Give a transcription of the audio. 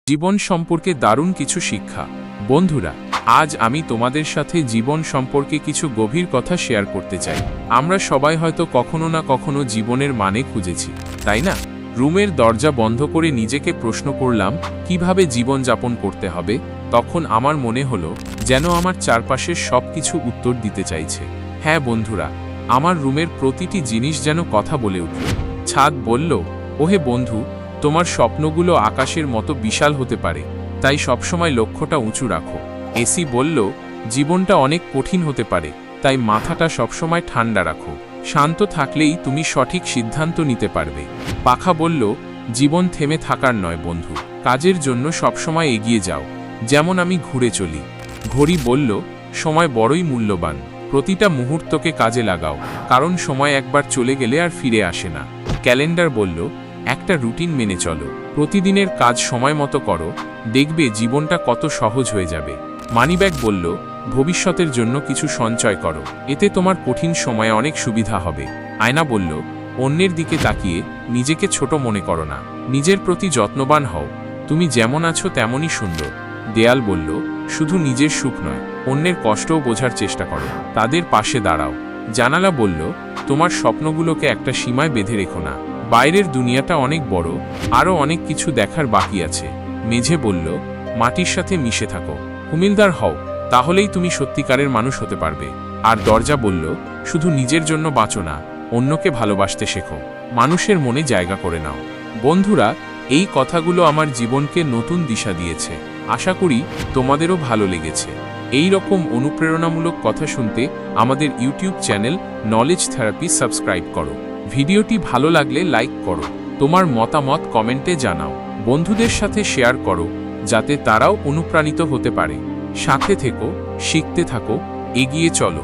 জীবন সম্পর্কে দারুণ কিছু শিক্ষা। বন্ধুরা, আজ আমি তোমাদের সাথে জীবন সম্পর্কে কিছু গভীর কথা শেয়ার করতে চাই। আমরা সবাই হয়তো কখনো না কখনো জীবনের মানে খুঁজেছি, তাই না? রুমের দরজা বন্ধ করে নিজেকে প্রশ্ন করলাম কিভাবে জীবন যাপন করতে হবে। তখন আমার মনে হলো যেন আমার চারপাশের সব কিছু উত্তর দিতে চাইছে। হ্যাঁ বন্ধুরা, আমার রুমের প্রতিটি জিনিস যেন কথা বলে উঠল। ছাদ বলল, ওহে বন্ধু, তোমার স্বপ্নগুলো আকাশের মতো বিশাল হতে পারে, তাই সবসময় লক্ষ্যটা উঁচু রাখো। এসি বলল, জীবনটা অনেক কঠিন হতে পারে, তাই মাথাটা সবসময় ঠান্ডা রাখো। শান্ত থাকলেই তুমি সঠিক সিদ্ধান্ত নিতে পারবে। পাখা বলল, জীবন থেমে থাকার নয় বন্ধু, কাজের জন্য সবসময় এগিয়ে যাও, যেমন আমি ঘুরে চলি। ঘড়ি বলল, সময় বড়ই মূল্যবান, প্রতিটা মুহূর্তকে কাজে লাগাও, কারণ সময় একবার চলে গেলে আর ফিরে আসে না। ক্যালেন্ডার বলল, একটা রুটিন মেনে চলো, প্রতিদিনের কাজ সময় মতো করো, দেখবে জীবনটা কত সহজ হয়ে যাবে। মানিব্যাগ বলল, ভবিষ্যতের জন্য কিছু সঞ্চয় করো, এতে তোমার কঠিন সময়ে অনেক সুবিধা হবে। আয়না বলল, অন্যের দিকে তাকিয়ে নিজেকে ছোট মনে করো না, নিজের প্রতি যত্নবান হও, তুমি যেমন আছো তেমনই সুন্দর। দেয়াল বলল, শুধু নিজের সুখ নয়, অন্যের কষ্টও বোঝার চেষ্টা করো, তাদের পাশে দাঁড়াও। জানালা বলল, তোমার স্বপ্নগুলোকে একটা সীমায় বেঁধে রেখো না, বাইরের দুনিয়াটা অনেক বড়, আরও অনেক কিছু দেখার বাকি আছে। মেঝে বলল, মাটির সাথে মিশে থাকো, কুমিল্দার হও, তাহলেই তুমি সত্যিকারের মানুষ হতে পারবে। আর দরজা বলল, শুধু নিজের জন্য বাঁচো না, অন্যকে ভালোবাসতে শেখো, মানুষের মনে জায়গা করে নাও। বন্ধুরা, এই কথাগুলো আমার জীবনকে নতুন দিশা দিয়েছে। আশা করি তোমাদেরও ভালো লেগেছে। এই রকম অনুপ্রেরণামূলক কথা শুনতে আমাদের YouTube channel knowledge therapy subscribe করো। ভিডিওটি ভালো লাগলে লাইক করো, তোমার মতামত কমেন্টে জানাও, বন্ধুদের সাথে শেয়ার করো, যাতে তারাও অনুপ্রাণিত হতে পারে। সাথে থেকো, শিখতে থাকো, এগিয়ে চলো।